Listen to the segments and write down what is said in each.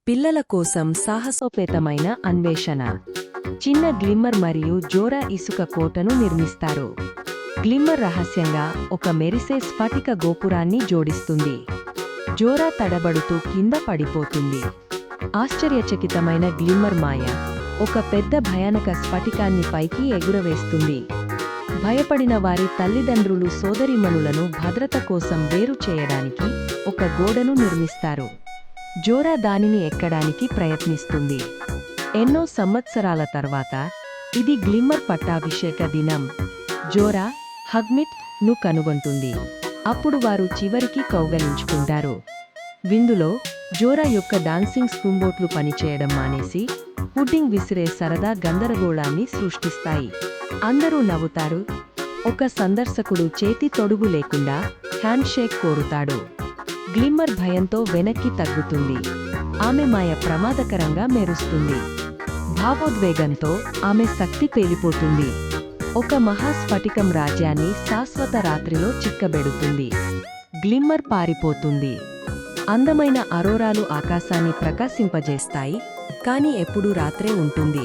పిల్లల కోసం సాహసోపేతమైన అన్వేషణ. చిన్న గ్లిమ్మర్ మరియు జోరా ఇసుక కోటను నిర్మిస్తారు. గ్లిమ్మర్ రహస్యంగా ఒక మెరిసే స్ఫటిక గోపురాన్ని జోడిస్తుంది. జోరా తడబడుతూ కింద పడిపోతుంది. ఆశ్చర్యచకితమైన గ్లిమ్మర్ మాయ ఒక పెద్ద భయానక స్ఫటికాన్ని పైకి ఎగురవేస్తుంది. భయపడిన వారి తల్లిదండ్రులు సోదరీమణులను భద్రత కోసం వేరు చేయడానికి ఒక గోడను నిర్మిస్తారు. జోరా దానిని ఎక్కడానికి ప్రయత్నిస్తుంది. ఎన్నో సంవత్సరాల తర్వాత ఇది గ్లిమ్మర్ పట్టాభిషేక దినం. జోరా హగ్మిట్ ను కనుగొంటుంది. అప్పుడు వారు చివరికి కౌగలించుకుంటారు. విందులో జోరా యొక్క డాన్సింగ్ స్కూంబోట్లు పనిచేయడం మానేసి పుడ్డింగ్ విసిరే సరదా గందరగోళాన్ని సృష్టిస్తాయి. అందరూ నవ్వుతారు. ఒక సందర్శకుడు చేతి తొడుగు లేకుండా హ్యాండ్షేక్ కోరుతాడు. గ్లిమ్మర్ భయంతో వెనక్కి తగ్గుతుంది. ఆమె మాయ ప్రమాదకరంగా మెరుస్తుంది. భావోద్వేగంతో ఆమె శక్తి పేలిపోతుంది. ఒక మహాస్ఫటికం రాజ్యాన్ని శాశ్వత రాత్రిలో చిక్కబెడుతుంది. గ్లిమ్మర్ పారిపోతుంది. అందమైన అరోరాలు ఆకాశాన్ని ప్రకాశింపజేస్తాయి, కాని ఎప్పుడూ రాత్రే ఉంటుంది.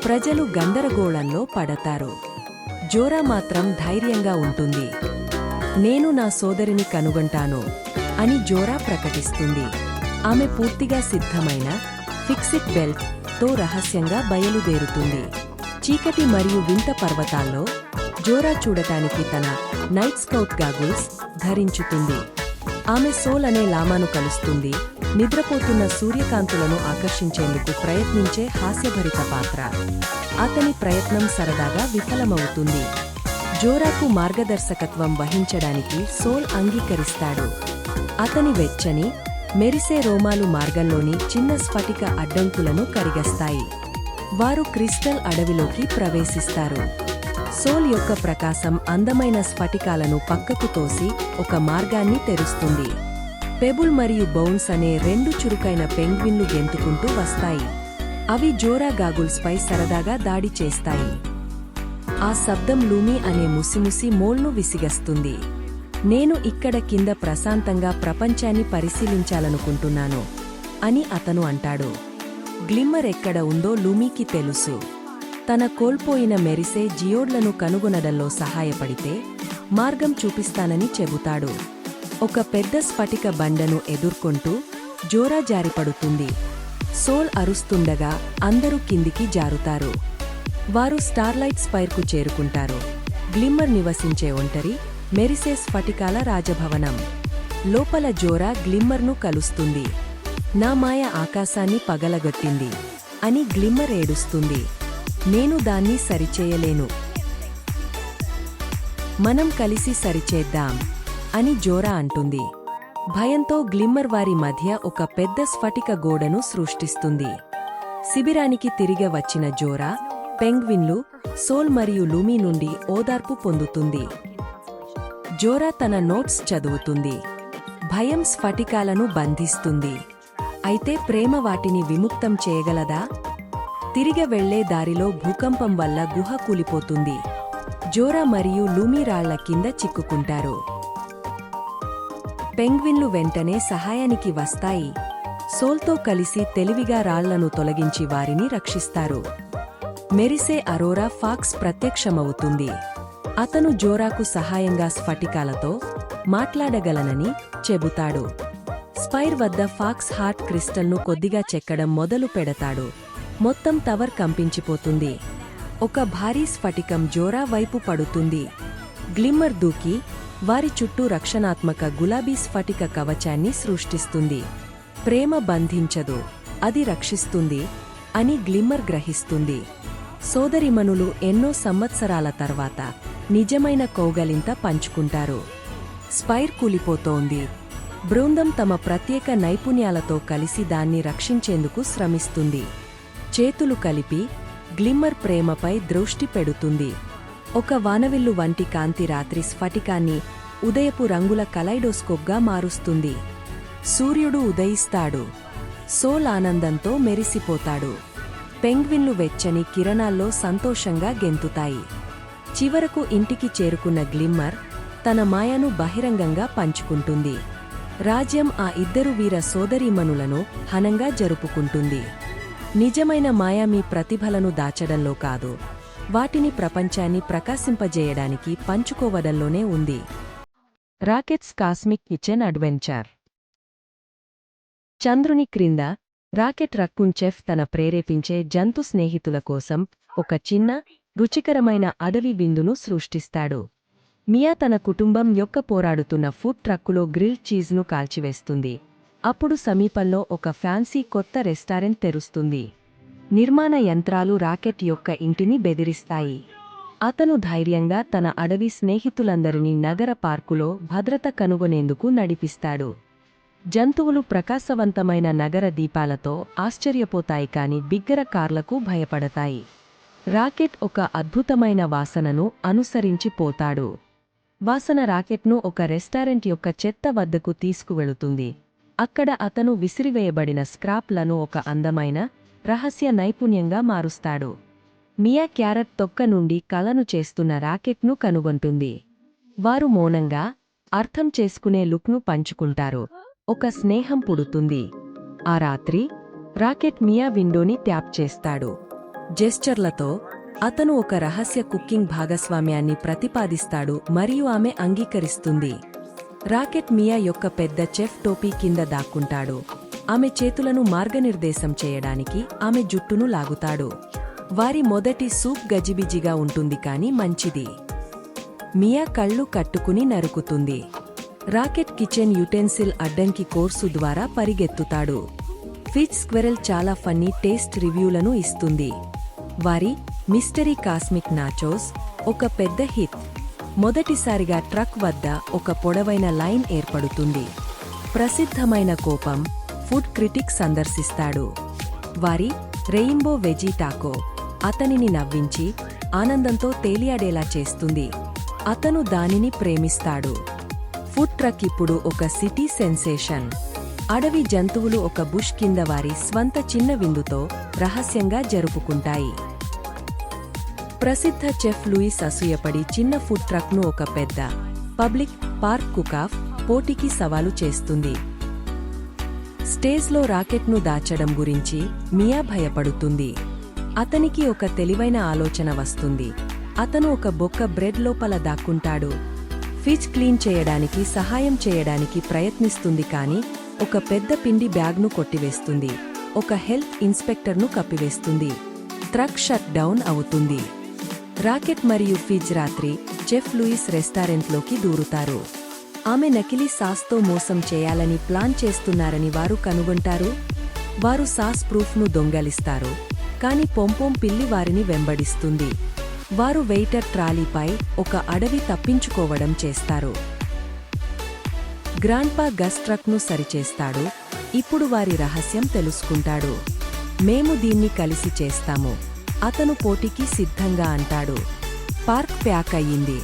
ప్రజలు గందరగోళంలో పడతారు. జోరా మాత్రం ధైర్యంగా ఉంటుంది. నేను నా సోదరిని కనుగొంటాను అని జోరా ప్రకటిస్తుంది. ఆమె పూర్తిగా సిద్ధమైన ఫిక్సిట్ బెల్ట్ తో రహస్యంగా బయలుదేరుతుంది. చీకటి మరియు వింత పర్వతాల్లో జోరా చూడటానికి తన నైట్ స్కౌట్ గాగుల్స్ ధరించుతుంది. ఆమె సోల్ అనే లామాను కలుస్తుంది. నిద్రపోతున్న సూర్యకాంతులను ఆకర్షించేందుకు ప్రయత్నించే హాస్యభరిత పాత్ర. అతని ప్రయత్నం సరదాగా విఫలమవుతుంది. జోరాకు మార్గదర్శకత్వం వహించడానికి సోల్ అంగీకరిస్తాడు. అతని వెచ్చని మెరిసే రోమాలు మార్గంలోని చిన్న స్ఫటిక అడ్డంకులను కరిగస్తాయి. వారు క్రిస్టల్ అడవిలోకి ప్రవేశిస్తారు. సోల్ యొక్క ప్రకాశం అందమైన స్ఫటికాలను పక్కకు తోసి ఒక మార్గాన్ని తెరుస్తుంది. పెబుల్ మరియు బౌన్స్ అనే రెండు చురుకైన పెంగ్విన్లు గెంతుకుంటూ వస్తాయి. అవి జోరా గాగుల్స్పై సరదాగా దాడి చేస్తాయి. ఆ శబ్దం లూమీ అనే ముసిముసి మోల్ను విసిగస్తుంది. నేను ఇక్కడ కింద ప్రశాంతంగా ప్రపంచాన్ని పరిశీలించాలనుకుంటున్నాను అని అతను అంటాడు. గ్లిమ్మర్ ఎక్కడ ఉందో లూమీకి తెలుసు. తన కోల్పోయిన మెరిసే జియోడ్లను కనుగొనడంలో సహాయపడితే మార్గం చూపిస్తానని చెబుతాడు. ఒక పెద్ద స్ఫటిక బండను ఎదుర్కొంటూ జోరా జారిపడుతుంది. సోల్ అరుస్తుండగా అందరూ కిందికి జారుతారు. వారు స్టార్లైట్ స్పైర్కు చేరుకుంటారు. గ్లిమ్మర్ నివసించే ఒంటరి మెరిసే స్ఫటికాల రాజభవనం. లోపల జోరా గ్లిమ్మర్ను కలుస్తుంది. నా మాయ ఆకాశాన్ని పగలగొట్టింది అని గ్లిమ్మర్ ఏడుస్తుంది. నేను దాన్ని సరిచేయలేను. మనం కలిసి సరిచేద్దాం అని జోరా అంటుంది. భయంతో గ్లిమ్మర్ వారి మధ్య ఒక పెద్ద స్ఫటిక గోడను సృష్టిస్తుంది. శిబిరానికి తిరిగి వచ్చిన జోరా పెంగ్విన్లు, సోల్ మరియు లూమీ నుండి ఓదార్పు పొందుతుంది. జోరా తన నోట్స్ చదువుతుంది. భయం స్ఫటికాలను బంధిస్తుంది. అయితే ప్రేమ వాటిని విముక్తం చేయగలదా? తిరిగి వెళ్లే దారిలో భూకంపం వల్ల గుహ కూలిపోతుంది. జోరా మరియు లూమీ రాళ్ల కింద చిక్కుకుంటారు. పెంగ్విన్లు వెంటనే సహాయానికి వస్తాయి. సోల్తో కలిసి తెలివిగా రాళ్లను తొలగించి వారిని రక్షిస్తారు. మెరిసే అరోరా ఫాక్స్ ప్రత్యక్షమవుతుంది. అతను జోరాకు సహాయంగా స్ఫటికాలతో మాట్లాడగలనని చెబుతాడు. స్పైర్ వద్ద ఫాక్స్ హార్ట్ క్రిస్టల్ను కొద్దిగా చెక్కడం మొదలు పెడతాడు. మొత్తం టవర్ కంపించిపోతుంది. ఒక భారీ స్ఫటికం జోరా వైపు పడుతుంది. గ్లిమ్మర్ దూకి వారి చుట్టూ రక్షణాత్మక గులాబీ స్ఫటిక కవచాన్ని సృష్టిస్తుంది. ప్రేమ బంధించదు, అది రక్షిస్తుంది అని గ్లిమ్మర్ గ్రహిస్తుంది. సోదరిమణులు ఎన్నో సంవత్సరాల తర్వాత నిజమైన కౌగలింత పంచుకుంటారు. స్పైర్ కూలిపోతోంది. బృందం తమ ప్రత్యేక నైపుణ్యాలతో కలిసి దాన్ని రక్షించేందుకు శ్రమిస్తుంది. చేతులు కలిపి గ్లిమ్మర్ ప్రేమపై దృష్టి పెడుతుంది. ఒక వానవిల్లు వంటి కాంతి రాత్రి స్ఫటికాన్ని ఉదయపు రంగుల కలైడోస్కోప్గా మారుస్తుంది. సూర్యుడు ఉదయిస్తాడు. సోల్ ఆనందంతో మెరిసిపోతాడు. పెంగ్విన్లు వెచ్చని కిరణాల్లో సంతోషంగా గెంతుతాయి. చివరకు ఇంటికి చేరుకున్న గ్లిమ్మర్ తన మాయను బహిరంగంగా పంచుకుంటుంది. రాజ్యం ఆ ఇద్దరు వీర సోదరీమణులను ఘనంగా జరుపుకుంటుంది. నిజమైన మాయ మీ ప్రతిభలను దాచడంలో కాదు, వాటిని ప్రపంచాన్ని ప్రకాశింపజేయడానికి పంచుకోవడంలోనే ఉంది. Rocket's cosmic kitchen adventure. చంద్రుని క్రింద రాకెట్ రక్కూన్ చెఫ్ తన ప్రేరేపించే జంతు స్నేహితుల కోసం ఒక చిన్న, రుచికరమైన అడవి విందును సృష్టిస్తాడు. మియా తన కుటుంబం యొక్క పోరాడుతున్న ఫుడ్ ట్రక్కులో గ్రిల్ చీజ్ను కాల్చివేస్తుంది. అప్పుడు సమీపంలో ఒక ఫ్యాన్సీ కొత్త రెస్టారెంట్ తెరుస్తుంది. నిర్మాణ యంత్రాలు రాకెట్ యొక్క ఇంటిని బెదిరిస్తాయి. అతను ధైర్యంగా తన అడవి స్నేహితులందరినీ నగర పార్కులో భద్రత కనుగొనేందుకు నడిపిస్తాడు. జంతువులు ప్రకాశవంతమైన నగర దీపాలతో ఆశ్చర్యపోతాయి కాని బిగ్గర కార్లకు భయపడతాయి. రాకెట్ ఒక అద్భుతమైన వాసనను అనుసరించి పోతాడు. వాసన రాకెట్ను ఒక రెస్టారెంట్ యొక్క చెత్త వద్దకు తీసుకువెళుతుంది. అక్కడ అతను విసిరివేయబడిన స్క్రాప్లను ఒక అందమైన, రహస్య నైపుణ్యంగా మారుస్తాడు. మియా క్యారెట్ తొక్క నుండి కలను చేస్తున్న రాకెట్ను కనుగొంటుంది. వారు మౌనంగా, అర్థం చేసుకునే లుక్ను పంచుకుంటారు. ఒక స్నేహం పుడుతుంది. ఆ రాత్రి రాకెట్ మియా విండోని ట్యాప్ చేస్తాడు. జెస్చర్లతో అతను ఒక రహస్య కుకింగ్ భాగస్వామ్యాన్ని ప్రతిపాదిస్తాడు మరియు ఆమె అంగీకరిస్తుంది. రాకెట్ మియా యొక్క పెద్ద చెఫ్ టోపీ కింద దాక్కుంటాడు. ఆమె చేతులను మార్గనిర్దేశం చేయడానికి ఆమె జుట్టును లాగుతాడు. వారి మొదటి సూప్ గజిబిజిగా ఉంటుంది కాని మంచిది. మియా కళ్ళు కట్టుకుని నరుకుతుంది. రాకెట్ కిచెన్ యుటెన్సిల్ అడ్డంకి కోర్సు ద్వారా పరిగెత్తుతాడు. ఫిష్ స్క్వెరెల్ చాలా ఫన్నీ టేస్ట్ రివ్యూలను ఇస్తుంది. వారి మిస్టరీ కాస్మిక్ నాచోస్ ఒక పెద్ద హిట్. మొదటిసారిగా ట్రక్ వద్ద ఒక పొడవైన లైన్ ఏర్పడుతుంది. ప్రసిద్ధమైన కోపం ఫుడ్ క్రిటిక్ సందర్శిస్తాడు. వారి రెయిన్బో వెజీ టాకో అతనిని నవ్వించి ఆనందంతో తేలియాడేలా చేస్తుంది. అతను దానిని ప్రేమిస్తాడు. ఫుడ్ ట్రక్ ఇప్పుడు ఒక సిటీ సెన్సేషన్. అడవి జంతువులు ఒక బుష్ కింద వారి స్వంత చిన్న విందుతో రహస్యంగా జరుపుకుంటాయి. ప్రసిద్ధ చెఫ్ లూయిస్ అసూయపడి చిన్న ఫుడ్ ట్రక్ను ఒక పెద్ద పబ్లిక్ పార్క్ కుకాఫ్ పోటీకి సవాలు చేస్తుంది. స్టేజ్లో రాకెట్ను దాచడం గురించి మియా భయపడుతుంది. అతనికి ఒక తెలివైన ఆలోచన వస్తుంది. అతను ఒక బొక్క బ్రెడ్ లోపల దాక్కుంటాడు. ఫిష్ క్లీన్ చేయడానికి సహాయం చేయడానికి ప్రయత్నిస్తుంది కాని ఒక పెద్ద పిండి బ్యాగ్ను కొట్టివేస్తుంది. ఒక హెల్త్ ఇన్స్పెక్టర్ను కప్పివేస్తుంది. ట్రక్ షట్ డౌన్ అవుతుంది. రాకెట్ మరియు ఫిజ్ రాత్రి చెఫ్ లూయిస్ రెస్టారెంట్లోకి దూరుతారు. ఆమె నకిలీ సాస్తో మోసం చేయాలని ప్లాన్ చేస్తున్నారని వారు కనుగొంటారు. వారు సాస్ ప్రూఫ్ను దొంగలిస్తారు కాని పొంపోం పిల్లి వారిని వెంబడిస్తుంది. వారు వెయిటర్ ట్రాలీపై ఒక అడవి తప్పించుకోవడం చేస్తారు. గ్రాండ్పా గస్ ట్రక్ను సరిచేస్తాడు. ఇప్పుడు వారి రహస్యం తెలుసుకుంటాడు. మేము దీన్ని కలిసి చేస్తాము. అతను పోటీకి సిద్ధంగా అంటాడు. పార్క్ ప్యాక్ అయ్యింది.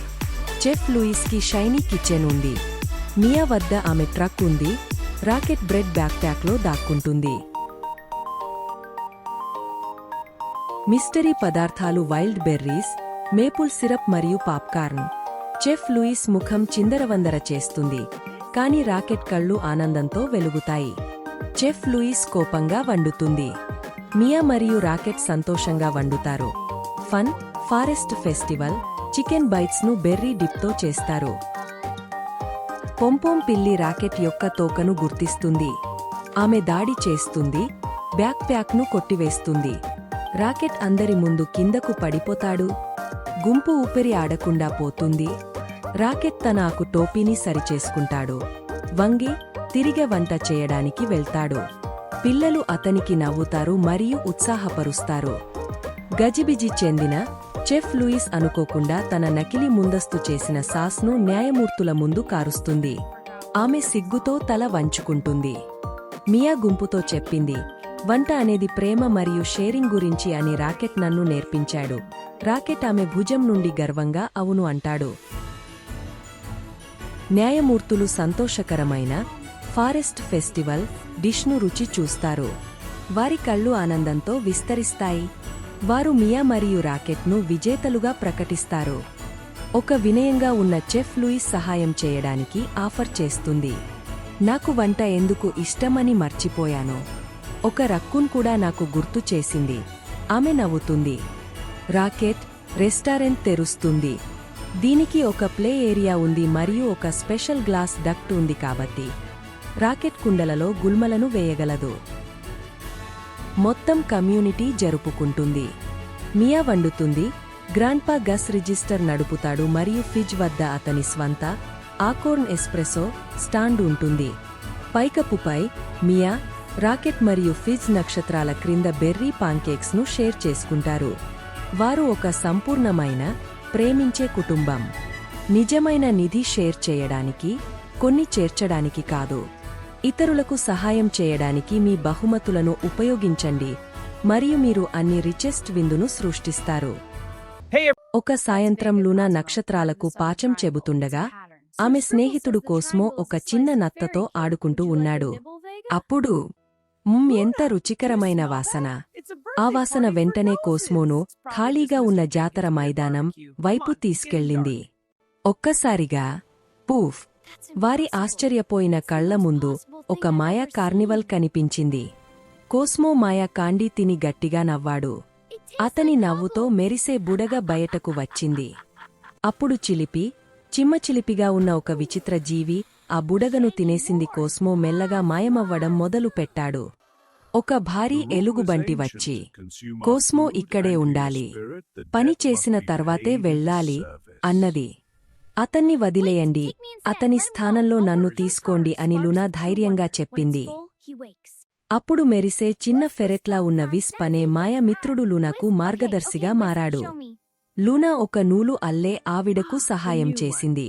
చెఫ్ లూయిస్కి షైనీ కిచెన్ ఉంది. మియా వద్ద ఆమె ట్రక్ ఉంది. రాకెట్ బ్రెడ్ బ్యాక్ ప్యాక్లో దాక్కుంటుంది. మిస్టరీ పదార్థాలు వైల్డ్ బెర్రీస్, మేపుల్ సిరప్ మరియు పాప్కార్న్. చెఫ్ లూయిస్ ముఖం చిందరవందర చేస్తుంది కాని రాకెట్ కళ్ళు ఆనందంతో వెలుగుతాయి. చెఫ్ లూయిస్ కోపంగా వండుతుంది. మియా మరియు రాకెట్ సంతోషంగా వండుతారు. ఫన్ ఫారెస్ట్ ఫెస్టివల్ చికెన్ బైట్స్ను బెర్రీ డిప్తో చేస్తారు. పొంపోం పిల్లి రాకెట్ యొక్క తోకను గుర్తిస్తుంది. ఆమె దాడి చేస్తుంది. బ్యాక్ ప్యాక్ను కొట్టివేస్తుంది. రాకెట్ అందరి ముందు కిందకు పడిపోతాడు. గుంపు ఊపిరి ఆడకుండా పోతుంది. రాకెట్ తన ఆకు టోపీని సరిచేసుకుంటాడు. వంగి తిరిగి వంట చేయడానికి వెళ్తాడు. పిల్లలు అతనికి నవ్వుతారు మరియు ఉత్సాహపరుస్తారు. గజిబిజి చెందిన చెఫ్ లూయిస్ అనుకోకుండా తన నకిలీ ముందస్తు చేసిన సాస్ను న్యాయమూర్తుల ముందు కారుస్తుంది. ఆమె సిగ్గుతో తల వంచుకుంటుంది. మియా గుంపుతో చెప్పింది, వంట అనేది ప్రేమ మరియు షేరింగ్ గురించి అని రాకెట్ నన్ను నేర్పించాడు. రాకెట్ ఆమె భుజం నుండి గర్వంగా అవును అంటాడు. న్యాయమూర్తులు సంతోషకరమైన ఫారెస్ట్ ఫెస్టివల్ డిష్ను రుచి చూస్తారు. వారి కళ్ళు ఆనందంతో విస్తరిస్తాయి. వారు మియా మరియు రాకెట్ను విజేతలుగా ప్రకటిస్తారు. ఒక వినయంగా ఉన్న చెఫ్ లూయిస్ సహాయం చేయడానికి ఆఫర్ చేస్తుంది. నాకు వంట ఎందుకు ఇష్టమని మర్చిపోయాను. ఒక రక్కూన్ కూడా నాకు గుర్తు చేసింది. ఆమె నవ్వుతుంది. రాకెట్ రెస్టారెంట్ తెరుస్తుంది. దీనికి ఒక ప్లే ఏరియా ఉంది మరియు ఒక స్పెషల్ గ్లాస్ డక్ట్ ఉంది కాబట్టి రాకెట్ కుండలలో గుల్మలను వేయగలదు. మొత్తం కమ్యూనిటీ జరుపుకుంటుంది. మియా వండుతుంది. గ్రాండ్పా గస్ రిజిస్టర్ నడుపుతాడు మరియు ఫ్రిడ్జ్ వద్ద అతని స్వంత ఆకోర్న్ ఎస్ప్రెసో స్టాండ్ ఉంటుంది. పైకప్పుపై మియా, రాకెట్ మరియు ఫిజ్ నక్షత్రాల క్రింద బెర్రీ పాన్కేక్స్ ను షేర్ చేసుకుంటారు. వారు ఒక సంపూర్ణమైన ప్రేమించే కుటుంబం. నిజమైన నిధి షేర్ చేయడానికి, కొన్ని చేర్చడానికి కాదు. ఇతరులకు సహాయం చేయడానికి మీ బహుమతులను ఉపయోగించండి మరియు మీరు అన్ని రిచెస్ట్ విందును సృష్టిస్తారు. ఒక సాయంత్రం లూనా నక్షత్రాలకు పాఠం చెబుతుండగా ఆమె స్నేహితుడు కోస్మో ఒక చిన్న నత్తతో ఆడుకుంటూ ఉన్నాడు. అప్పుడు ఎంత రుచికరమైన వాసన! ఆ వాసన వెంటనే కోస్మోను ఖాళీగా ఉన్న జాతర మైదానం వైపు తీసుకెళ్ళింది. ఒక్కసారిగా పూఫ్! వారి ఆశ్చర్యపోయిన కళ్ల ముందు ఒక మాయా కార్నివల్ కనిపించింది. కోస్మో మాయా కాండీ తిని గట్టిగా నవ్వాడు. అతని నవ్వుతో మెరిసే బుడగ బయటకు వచ్చింది. అప్పుడు చిమ్మచిలిపిగా ఉన్న ఒక విచిత్ర జీవి ఆ బుడగను తినేసింది. కోస్మో మెల్లగా మాయమవ్వడం మొదలుపెట్టాడు. ఒక భారీ ఎలుగుబంటి వచ్చి, కోస్మో ఇక్కడే ఉండాలి, పని చేసిన తర్వాతే వెళ్ళాలి అన్నది. అతన్ని వదిలేయండి, అతని స్థానంలో నన్ను తీసుకోండి అని లూనా ధైర్యంగా చెప్పింది. అప్పుడు మెరిసే చిన్న ఫెరెట్లా ఉన్న విస్ప్ అనే మాయమిత్రుడు లూనాకు మార్గదర్శిగా మారాడు. లూనా ఒక నూలు అల్లే ఆవిడకు సహాయం చేసింది.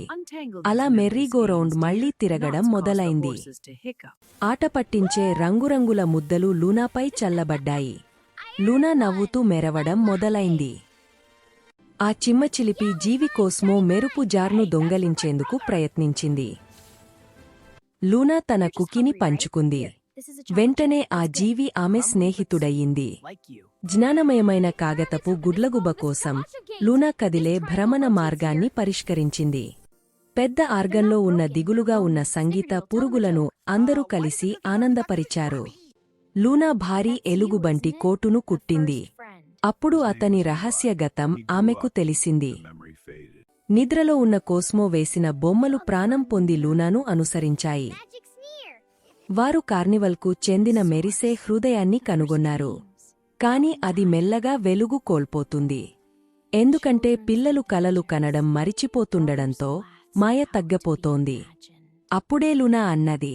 అలా మెర్రీగోరౌండ్ మళ్లీ తిరగడం మొదలైంది. ఆట పట్టించే రంగురంగుల ముద్దలు లూనాపై చల్లబడ్డాయి. లూనా నవ్వుతూ మెరవడం మొదలైంది. ఆ చిమ్మచిలిపి జీవి కోస్మో మెరుపు జార్ను దొంగలించేందుకు ప్రయత్నించింది. లూనా తన కుకీని పంచుకుంది. వెంటనే ఆ జీవి ఆమె స్నేహితుడయ్యింది. జ్ఞానమయమైన కాగతపు గుడ్లగుబ కోసం లూనా కదిలే భ్రమణ మార్గాన్ని పరిష్కరించింది. పెద్ద ఆర్గన్లో ఉన్న దిగులుగా ఉన్న సంగీత పురుగులను అందరూ కలిసి ఆనందపరిచారు. లూనా భారీ ఎలుగుబంటి కోటును కుట్టింది. అప్పుడు అతని రహస్య గతం ఆమెకు తెలిసింది. నిద్రలో ఉన్న కోస్మో వేసిన బొమ్మలు ప్రాణం పొంది లూనాను అనుసరించాయి. వారు కార్నివల్కు చెందిన మెరిసే హృదయాన్ని కనుగొన్నారు. కాని అది మెల్లగా వెలుగు కోల్పోతుంది. ఎందుకంటే పిల్లలు కలలు కనడం మరిచిపోతుండడంతో మాయ తగ్గపోతోంది. అప్పుడే లూనా అన్నది,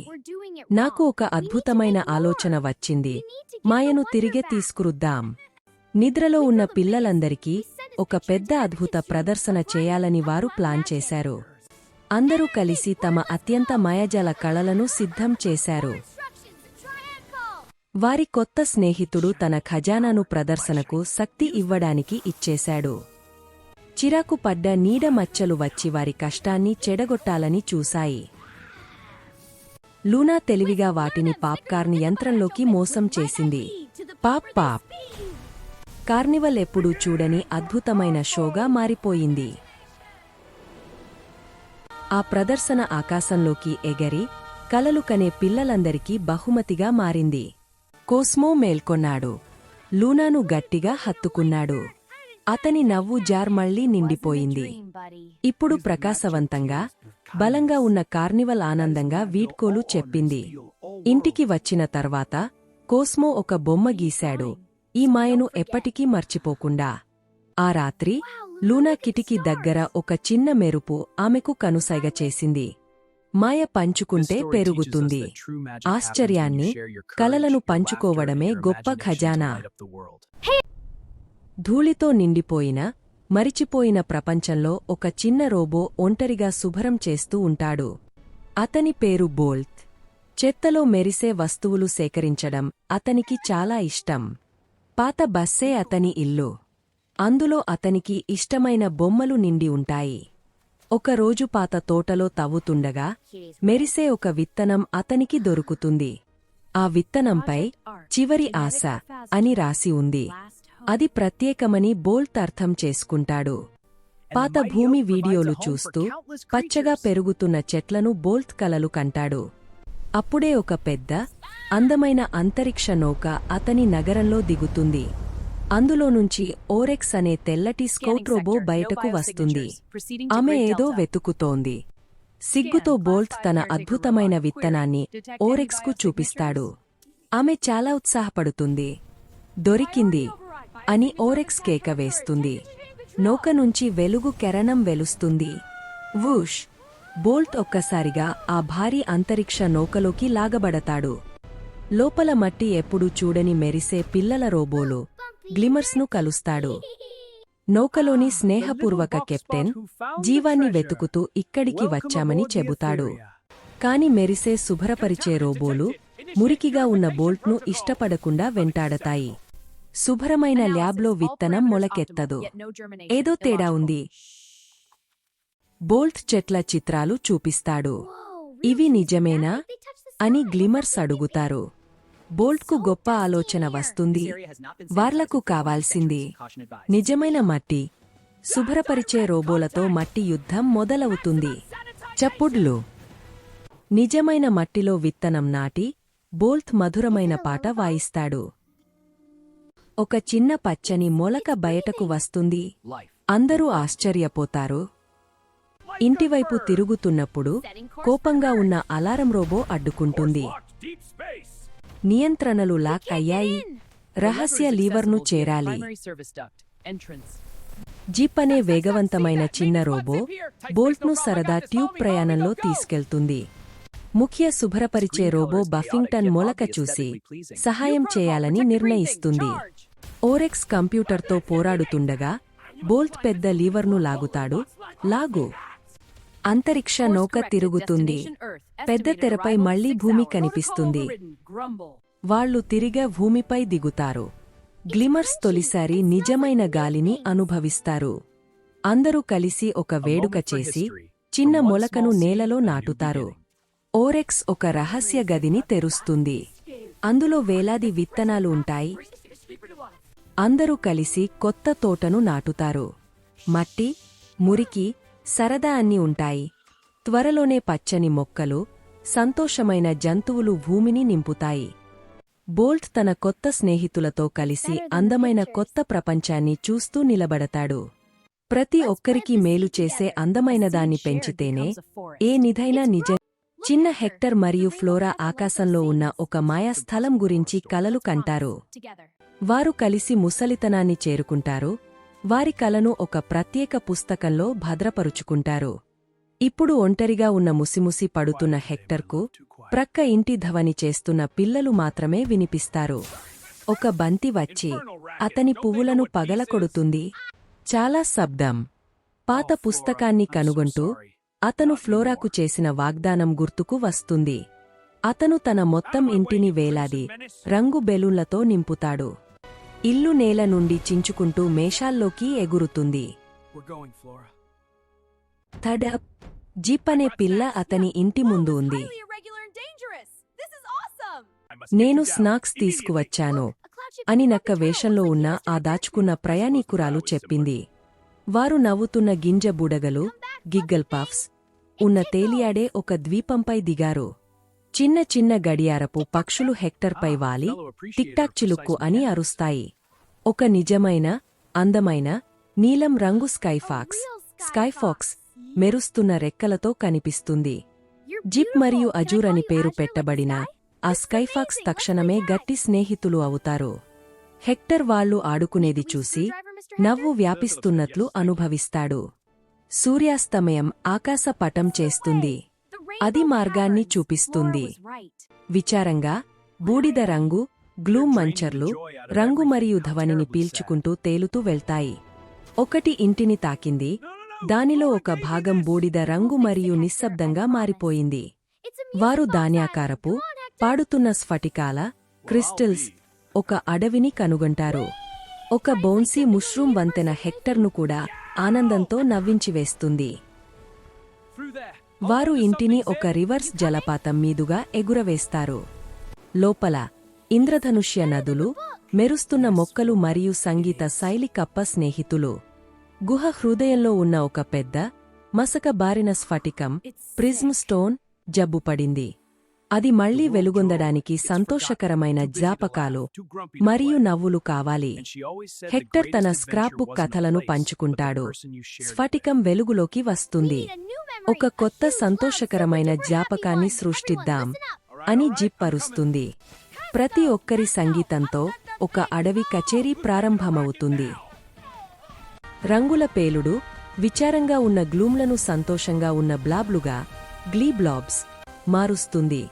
నాకు ఒక అద్భుతమైన ఆలోచన వచ్చింది, మాయను తిరిగే తీసుకురుద్దాం. నిద్రలో ఉన్న పిల్లలందరికీ ఒక పెద్ద అద్భుత ప్రదర్శన చేయాలని వారు ప్లాన్ చేశారు. అందరూ కలిసి తమ అత్యంత మాయాజాల కళలను సిద్ధం చేశారు. వారి కొత్త స్నేహితుడు తన ఖజానాను ప్రదర్శనకు శక్తి ఇవ్వడానికి ఇచ్చేశాడు. చిరాకు పడ్డ నీడ మచ్చలు వచ్చి వారి కష్టాన్ని చెడగొట్టాలని చూశాయి. లూనా తెలివిగా వాటిని పాప్కార్న్ యంత్రంలోకి మోసం చేసింది. పాప్! కార్నివల్ ఎప్పుడూ చూడని అద్భుతమైన షోగా మారిపోయింది. ఆ ప్రదర్శన ఆకాశంలోకి ఎగరి కలలు కనే పిల్లలందరికీ బహుమతిగా మారింది. కోస్మో మేల్కొన్నాడు. లూనాను గట్టిగా హత్తుకున్నాడు. అతని నవ్వు జార్ మళ్లీ నిండిపోయింది. ఇప్పుడు ప్రకాశవంతంగా, బలంగా ఉన్న కార్నివల్ ఆనందంగా వీడ్కోలు చెప్పింది. ఇంటికి వచ్చిన తర్వాత కోస్మో ఒక బొమ్మ గీశాడు, ఈ మాయను ఎప్పటికీ మర్చిపోకుండా. ఆ రాత్రి లూనా కిటికీ దగ్గర ఒక చిన్న మెరుపు ఆమెకు కనుసైగ చేసింది. మాయ పంచుకుంటే పెరుగుతుంది. ఆశ్చర్యాన్ని, కలలను పంచుకోవడమే గొప్ప ఖజానా. ధూళితో నిండిపోయిన, మరిచిపోయిన ప్రపంచంలో ఒక చిన్న రోబో ఒంటరిగా శుభ్రం చేస్తూ ఉంటాడు. అతని పేరు బోల్ట్. చెత్తలో మెరిసే వస్తువులు సేకరించడం అతనికి చాలా ఇష్టం. పాత బస్సే అతని ఇల్లు. అందులో అతనికి ఇష్టమైన బొమ్మలు నిండి ఉంటాయి. ఒకరోజు పాత తోటలో తవ్వుతుండగా మెరిసే ఒక విత్తనం అతనికి దొరుకుతుంది. ఆ విత్తనంపై చివరి ఆశ అని రాసి ఉంది. అది ప్రత్యేకమని బోల్ట్ అర్థం చేసుకుంటాడు. పాత భూమి వీడియోలు చూస్తూ పచ్చగా పెరుగుతున్న చెట్లను బోల్ట్ కలలు కంటాడు. అప్పుడే ఒక పెద్ద అందమైన అంతరిక్ష నౌక అతని నగరంలో దిగుతుంది. అందులో నుంచి ఓరెక్స్ అనే తెల్లటి స్కౌట్ రోబో బయటకు వస్తుంది. ఆమె ఏదో వెతుకుతోంది. సిగ్గుతో బోల్ట్ తన అద్భుతమైన విత్తనాన్ని ఓరెక్స్కు చూపిస్తాడు. ఆమె చాలా ఉత్సాహపడుతుంది. దొరికింది అని ఓరెక్స్ కేక వేస్తుంది. నౌక నుంచి వెలుగు కెరణం వెలుస్తుంది. వూష్! బోల్ట్ ఒక్కసారిగా ఆ భారీ అంతరిక్ష నౌకలోకి లాగబడతాడు. లోపల మట్టి ఎప్పుడూ చూడని మెరిసే పిల్లల రోబోలు గ్లిమర్స్ను కలుస్తాడు. నౌకలోని స్నేహపూర్వక కెప్టెన్ జీవాన్ని వెతుకుతూ ఇక్కడికి వచ్చామని చెబుతాడు. కాని మెరిసే శుభ్రపరిచే రోబోలు మురికిగా ఉన్న బోల్ట్ను ఇష్టపడకుండా వెంటాడతాయి. శుభ్రమైన ల్యాబ్లో విత్తనం మొలకెత్తదు. ఏదో తేడా ఉంది. బోల్ట్ చెట్ల చిత్రాలు చూపిస్తాడు. ఇవి నిజమేనా అని గ్లిమర్స్ అడుగుతారు. బోల్ట్కు గొప్ప ఆలోచన వస్తుంది. వార్లకు కావాల్సింది నిజమైన మట్టి. శుభ్రపరిచే రోబోలతో మట్టి యుద్ధం మొదలవుతుంది. చప్పుడ్లు. నిజమైన మట్టిలో విత్తనం నాటి బోల్ట్ మధురమైన పాట వాయిస్తాడు. ఒక చిన్న పచ్చని మొలక బయటకు వస్తుంది. అందరూ ఆశ్చర్యపోతారు. ఇంటివైపు తిరుగుతున్నప్పుడు కోపంగా ఉన్న అలారం రోబో అడ్డుకుంటుంది. నియంత్రణలు లాక్ అయ్యాయి. రహస్య లీవర్ను చేరాలి. జీప్ అనే వేగవంతమైన చిన్న రోబో బోల్ట్ను సరదా ట్యూబ్ ప్రయాణంలో తీసుకెళ్తుంది. ముఖ్య శుభ్రపరిచే రోబో బఫింగ్టన్ మొలక చూసి సహాయం చేయాలని నిర్ణయిస్తుంది. ఓరెక్స్ కంప్యూటర్తో పోరాడుతుండగా బోల్ట్ పెద్ద లీవర్ను లాగుతాడు. లాగు! అంతరిక్ష నౌక తిరుగుతుంది. పెద్ద తెరపై మళ్లీ భూమి కనిపిస్తుంది. వాళ్లు తిరిగా భూమిపై దిగుతారు. గ్లిమర్స్ తొలిసారి నిజమైన గాలిని అనుభవిస్తారు. అందరూ కలిసి ఒక వేడుక చేసి చిన్న మొలకను నేలలో నాటుతారు. ఓరెక్స్ ఒక రహస్య గదిని తెరుస్తుంది. అందులో వేలాది విత్తనాలు ఉంటాయి. అందరూ కలిసి కొత్త తోటను నాటుతారు. మట్టి, మురికి, సరదా అన్నీ ఉంటాయి. త్వరలోనే పచ్చని మొక్కలు, సంతోషమైన జంతువులు భూమిని నింపుతాయి. బోల్ట్ తన కొత్త స్నేహితులతో కలిసి అందమైన కొత్త ప్రపంచాన్ని చూస్తూ నిలబడతాడు. ప్రతి ఒక్కరికీ మేలు చేసే అందమైనదాన్ని పెంచితేనే ఏ నిధైనా నిజం. చిన్న హెక్టర్ మరియు ఫ్లోరా ఆకాశంలో ఉన్న ఒక మాయా స్థలం గురించి కలలు కంటారు. వారు కలిసి ముసలితనాన్ని చేరుకుంటారు. వారి కలను ఒక ప్రత్యేక పుస్తకంలో భద్రపరుచుకుంటారు. ఇప్పుడు ఒంటరిగా ఉన్న ముసిముసి పడుతున్న హెక్టర్కు ప్రక్క ఇంటి ధవని చేస్తున్న పిల్లలు మాత్రమే వినిపిస్తారు. ఒక బంతి వచ్చి అతని పువ్వులను పగలకొడుతుంది. చాలా శబ్దం. పాత పుస్తకాన్ని కనుగొంటూ అతను ఫ్లోరాకు చేసిన వాగ్దానం గుర్తుకు వస్తుంది. అతను తన మొత్తం ఇంటిని వేలాది రంగు బెలూన్లతో నింపుతాడు. ఇల్లు నేల నుండి చించుకుంటూ మేషాల్లోకి ఎగురుతుంది. థడప్! జీప్ అనే పిల్ల అతని ఇంటి ముందు ఉంది. నేను స్నాక్స్ తీసుకువచ్చాను అని నక్క వేషంలో ఉన్న ఆ దాచుకున్న ప్రయాణీకురాలు చెప్పింది. వారు నవ్వుతున్న గింజ బుడగలు, గిగ్గల్ పఫ్స్ ఉన్న తేలియాడే ఒక ద్వీపంపై దిగారు. చిన్న చిన్న గడియారపు పక్షులు హెక్టర్పై వాలి టిక్టాక్ చిలుక్కు అని అరుస్తాయి. ఒక నిజమైన, అందమైన, నీలం రంగు స్కైఫాక్స్ మెరుస్తున్న రెక్కలతో కనిపిస్తుంది. జిప్ మరియు అజూర్ అని పేరు పెట్టబడిన ఆ స్కైఫాక్స్ తక్షణమే గట్టి స్నేహితులు అవుతారు. హెక్టర్ వాళ్లు ఆడుకునేది చూసి నవ్వు వ్యాపిస్తున్నట్లు అనుభవిస్తాడు. సూర్యాస్తమయం ఆకాశ పటం చేస్తుంది. అది మార్గాన్ని చూపిస్తుంది. విచారంగా బూడిద రంగు, గ్లూమ్ మంచర్లు రంగు మరియు ధవనిని పీల్చుకుంటూ తేలుతూ వెళ్తాయి. ఒకటి ఇంటిని తాకింది. దానిలో ఒక భాగం బూడిద రంగు మరియు నిశ్శబ్దంగా మారిపోయింది. వారు ధాన్యాకారపు, పాడుతున్న స్ఫటికాల, క్రిస్టల్స్ ఒక అడవిని కనుగొంటారు. ఒక బౌన్సీ ముష్రూమ్ వంతెన హెక్టర్ను కూడా ఆనందంతో నవ్వించివేస్తుంది. వారు ఇంటిని ఒక రివర్స్ జలపాతం మీదుగా ఎగురవేస్తారు. లోపల ఇంద్రధనుష్య నదులు, మెరుస్తున్న మొక్కలు మరియు సంగీత శైలి కప్ప స్నేహితులు. గుహ హృదయంలో ఉన్న ఒక పెద్ద, మసక బారిన స్ఫటికం ప్రిజ్మ్ స్టోన్ జబ్బుపడింది. అది మళ్లీ వెలుగొందడానికి సంతోషకరమైన జ్ఞాపకాలు మరియు నవ్వులు కావాలి. హెక్టర్ తన స్క్రాప్ బుక్ కథలను పంచుకుంటాడు. స్ఫటికం వెలుగులోకి వస్తుంది. ఒక కొత్త సంతోషకరమైన జ్ఞాపకాన్ని సృష్టిద్దాం అని జిప్ అరుస్తుంది. ప్రతి ఒక్కరి సంగీతంతో ఒక అడవి కచేరీ ప్రారంభమవుతుంది. రంగుల పేలుడు విచారంగా ఉన్న గ్లూమ్లను సంతోషంగా ఉన్న బ్లాబ్లుగా గ్లీబ్లాబ్స్ మారుస్తుంది.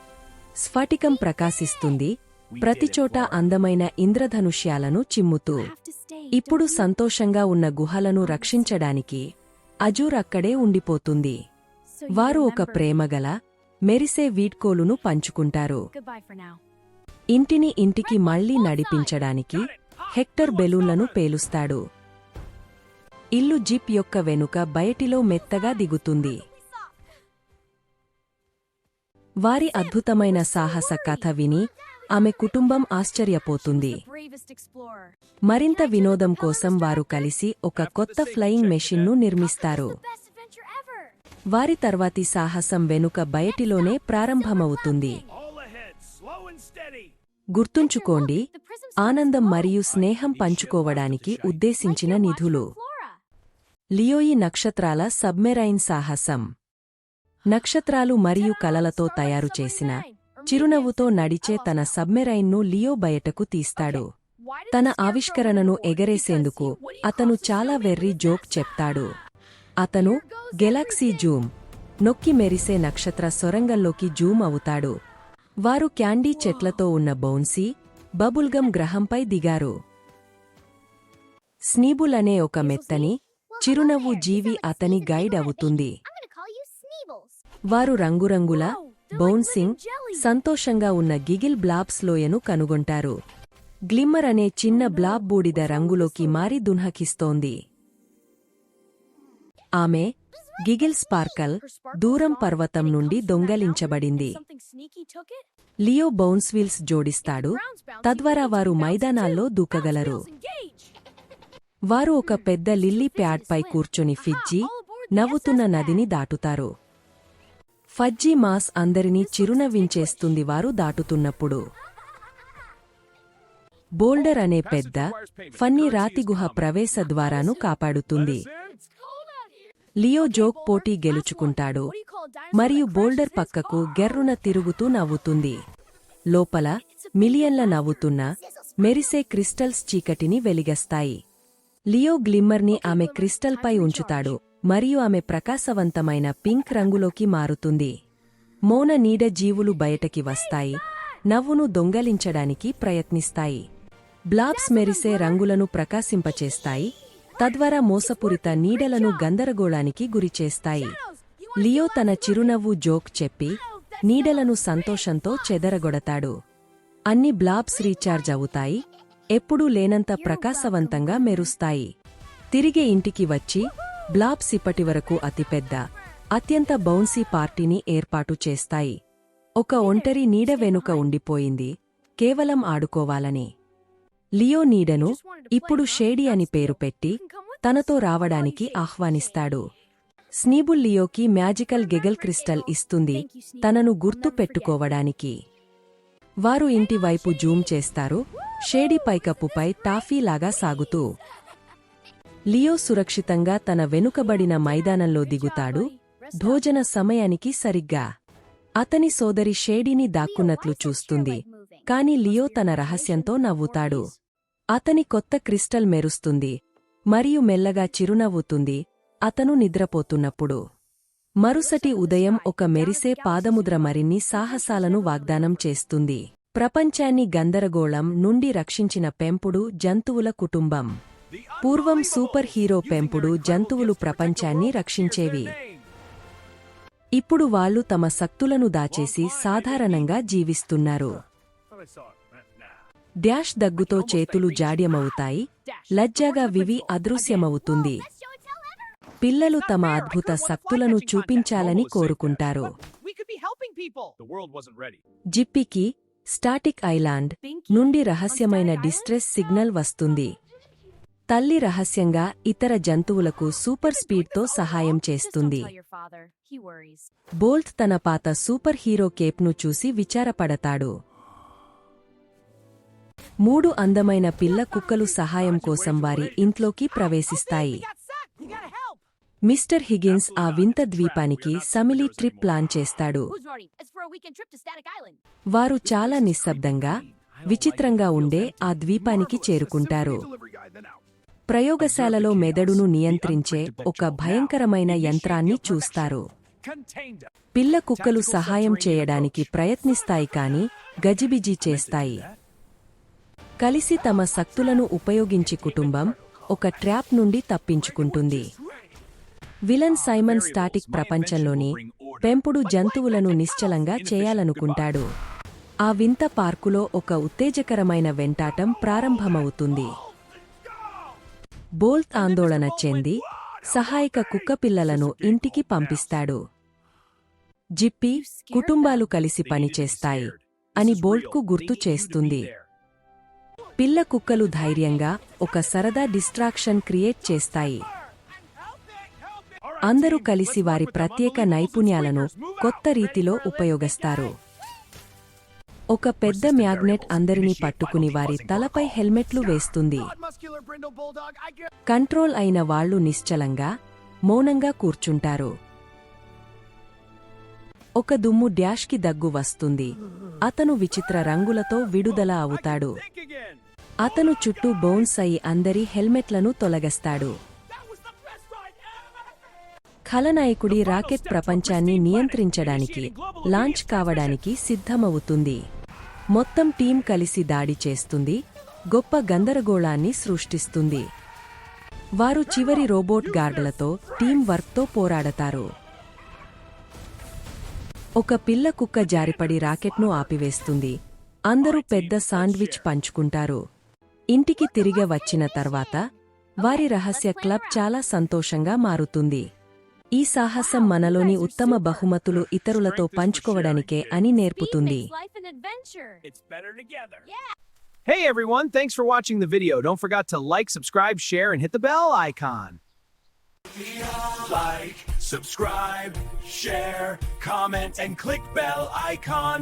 స్ఫటికం ప్రకాశిస్తుంది, ప్రతిచోటా అందమైన ఇంద్రధనుష్యాలను చిమ్ముతూ. ఇప్పుడు సంతోషంగా ఉన్న గుహలను రక్షించడానికి అజూర్ అక్కడే ఉండిపోతుంది. వారు ఒక ప్రేమగల మెరిసే వీడ్కోలును పంచుకుంటారు. ఇంటిని ఇంటికి మళ్లీ నడిపించడానికి హెక్టర్ బెలూన్లను పేలుస్తాడు. ఇల్లు జిప్ యొక్క వెనుక బయటిలో మెత్తగా దిగుతుంది. వారి అద్భుతమైన సాహస కథ విని ఆమె కుటుంబం ఆశ్చర్యపోతుంది. మరింత వినోదం కోసం వారు కలిసి ఒక కొత్త ఫ్లయింగ్ మెషిన్ను నిర్మిస్తారు. వారి తర్వాతి సాహసం వెనుక బయటిలోనే ప్రారంభమవుతుంది. గుర్తుంచుకోండి, ఆనందం మరియు స్నేహం పంచుకోవడానికి ఉద్దేశించిన నిధులు. లియోయి నక్షత్రాల సబ్మెరైన్ సాహసం. నక్షత్రాలు మరియు కలలతో తయారుచేసిన చిరునవ్వుతో నడిచే తన సబ్మెరైన్ను లియో బయటకు తీస్తాడు. తన ఆవిష్కరణను ఎగరేసేందుకు అతను చాలా వెర్రి జోక్ చెప్తాడు. అతను గెలాక్సీ జూమ్ నొక్కి మెరిసే నక్షత్ర సొరంగంలోకి జూమ్ అవుతాడు. వారు క్యాండీ చెట్లతో ఉన్న బౌన్సీ బబుల్గమ్ గ్రహంపై దిగారు. స్నీబుల్ అనే ఒక మెత్తని చిరునవ్వు జీవి అతని గైడ్ అవుతుంది. వారు రంగురంగుల బౌన్సింగ్ సంతోషంగా ఉన్న గిగిల్ బ్లాబ్స్ లోయను కనుగొంటారు. గ్లిమ్మర్ అనే చిన్న బ్లాబ్ బూడిద రంగులోకి మారి దున్హకిస్తోంది. ఆమె గిగిల్ స్పార్కల్ దూరం పర్వతం నుండి దొంగలించబడింది. లియో బౌన్స్వీల్స్ జోడిస్తాడు, తద్వారా వారు మైదానాల్లో దూకగలరు. వారు ఒక పెద్ద లిల్లీ ప్యాడ్పై కూర్చొని ఫిజ్జీ నవ్వుతున్న నదిని దాటుతారు. ఫజ్జీ మాస్ అందరినీ చిరునవ్వించేస్తుంది వారు దాటుతున్నప్పుడు. బోల్డర్ అనే పెద్ద ఫన్నీ రాతిగుహ ప్రవేశ ద్వారాను కాపాడుతుంది. లియో జోక్ పోటీ గెలుచుకుంటాడు మరియు బోల్డర్ పక్కకు గెర్రున తిరుగుతూ నవ్వుతుంది. లోపల మిలియన్ల నవ్వుతున్న మెరిసే క్రిస్టల్స్ చీకటిని వెలిగస్తాయి. లియో గ్లిమ్మర్ని ఆమె క్రిస్టల్పై ఉంచుతాడు మరియు ఆమె ప్రకాశవంతమైన పింక్ రంగులోకి మారుతుంది. మౌన నీడ జీవులు బయటకి వస్తాయి, నవ్వును దొంగలించడానికి ప్రయత్నిస్తాయి. బ్లాబ్స్ మెరిసే రంగులను ప్రకాశింపచేస్తాయి, తద్వారా మోసపూరిత నీడలను గందరగోళానికి గురిచేస్తాయి. లియో తన చిరునవ్వు జోక్ చెప్పి నీడలను సంతోషంతో చెదరగొడతాడు. అన్ని బ్లాబ్స్ రీఛార్జ్ అవుతాయి, ఎప్పుడూ లేనంత ప్రకాశవంతంగా మెరుస్తాయి. తిరిగే ఇంటికి వచ్చి బ్లాబ్స్ ఇప్పటివరకు అతిపెద్ద అత్యంత బౌన్సీ పార్టీని ఏర్పాటు చేస్తాయి. ఒక ఒంటరి నీడ వెనుక ఉండిపోయింది, కేవలం ఆడుకోవాలని. లియో నీడను ఇప్పుడు షేడీ అని పేరు పెట్టి తనతో రావడానికి ఆహ్వానిస్తాడు. స్నీబుల్ లియోకి మ్యాజికల్ గెగల్ క్రిస్టల్ ఇస్తుంది తనను గుర్తు పెట్టుకోవడానికి. వారు ఇంటి వైపు జూమ్ చేస్తారు, షేడీ పైకప్పుపై టాఫీలాగా సాగుతూ. లియో సురక్షితంగా తన వెనుకబడిన మైదానంలో దిగుతాడు, భోజన సమయానికి సరిగ్గా. అతని సోదరి షేడీని దాక్కున్నట్లు చూస్తుంది, కాని లియో తన రహస్యంతో నవ్వుతాడు. అతని కొత్త క్రిస్టల్ మెరుస్తుంది మరియు మెల్లగా చిరునవ్వుతుంది అతను నిద్రపోతున్నప్పుడు. మరుసటి ఉదయం ఒక మెరిసే పాదముద్ర మరిన్ని సాహసాలను వాగ్దానం చేస్తుంది. ప్రపంచాన్ని గందరగోళం నుండి రక్షించిన పెంపుడు జంతువుల కుటుంబం. పూర్వం సూపర్ హీరో పెంపుడు జంతువులు ప్రపంచాన్ని రక్షించేవి. ఇప్పుడు వాళ్ళు తమ శక్తులను దాచేసి సాధారణంగా జీవిస్తున్నారు. డ్యాష్ దగ్గుతో చేతులు జాడ్యమవుతాయి, లజ్జాగా వివి అదృశ్యమవుతుంది. పిల్లలు తమ అద్భుత శక్తులను చూపించాలని కోరుకుంటారు. జిప్పికి స్టాటిక్ ఐలాండ్ నుండి రహస్యమైన డిస్ట్రెస్ సిగ్నల్ వస్తుంది. తల్లి రహస్యంగా ఇతర జంతువులకు సూపర్ స్పీడ్తో సహాయం చేస్తుంది. బోల్ట్ తన పాత సూపర్ హీరో కేప్ను చూసి విచారపడతాడు. 3 అందమైన పిల్ల కుక్కలు సహాయం కోసం వారి ఇంట్లోకి ప్రవేశిస్తాయి. మిస్టర్ హిగిన్స్ ఆ వింత ద్వీపానికి సమిలీ ట్రిప్ ప్లాన్ చేస్తాడు. వారు చాలా నిశ్శబ్దంగా, విచిత్రంగా ఉండే ఆ ద్వీపానికి చేరుకుంటారు. ప్రయోగశాలలో మెదడును నియంత్రించే ఒక భయంకరమైన యంత్రాన్ని చూస్తారు. పిల్ల కుక్కలు సహాయం చేయడానికి ప్రయత్నిస్తాయి కాని గజిబిజి చేస్తాయి. కలిసి తమ శక్తులను ఉపయోగించి కుటుంబం ఒక ట్రాప్ నుండి తప్పించుకుంటుంది. విలన్ సైమన్ స్టాటిక్ ప్రపంచంలోని పెంపుడు జంతువులను నిశ్చలంగా చేయాలనుకుంటాడు. ఆ వింత పార్కులో ఒక ఉత్తేజకరమైన వెంటాటం ప్రారంభమవుతుంది. బోల్ట్ ఆందోళన చెంది సహాయక కుక్కపిల్లలను ఇంటికి పంపిస్తాడు. జిప్పీ, కుటుంబాలు కలిసి పనిచేస్తాయి అని బోల్ట్కు గుర్తు చేస్తుంది. పిల్ల కుక్కలు ధైర్యంగా ఒక సరదా డిస్ట్రాక్షన్ క్రియేట్ చేస్తాయి. అందరూ కలిసి వారి ప్రత్యేక నైపుణ్యాలను కొత్త రీతిలో ఉపయోగిస్తారు. ఒక పెద్ద మ్యాగ్నెట్ అందరినీ పట్టుకుని వారి తలపై హెల్మెట్లు వేస్తుంది. కంట్రోల్ అయిన వాళ్లు నిశ్చలంగా, మౌనంగా కూర్చుంటారు. ఒక దుమ్ము డ్యాష్కి దగ్గు వస్తుంది. అతను విచిత్ర రంగులతో విడుదల అవుతాడు. అతను చుట్టూ బౌన్స్ అయి అందరి హెల్మెట్లను తొలగిస్తాడు. ఖలనాయకుడి రాకెట్ ప్రపంచాన్ని నియంత్రించడానికి లాంచ్ కావడానికి సిద్ధమవుతుంది. మొత్తం టీం కలిసి దాడి చేస్తుంది, గొప్ప గందరగోళాన్ని సృష్టిస్తుంది. వారు చివరి రోబోట్ గార్డులతో టీం వర్క్తో పోరాడతారు. ఒక పిల్ల కుక్క జారిపడి రాకెట్ను ఆపివేస్తుంది. అందరూ పెద్ద శాండ్విచ్ పంచుకుంటారు. ఇంటికి తిరిగి వచ్చిన తర్వాత వారి రహస్య క్లబ్ చాలా సంతోషంగా మారుతుంది. ఈ సాహసం మనలోని ఉత్తమ బహుమతులు ఇతరులతో పంచుకోవడానికే అని నేర్పుతుంది. Hey everyone, thanks for watching the video. Don't forget to like, subscribe, share, and hit the bell icon. Like, subscribe, share, comment, and click bell icon.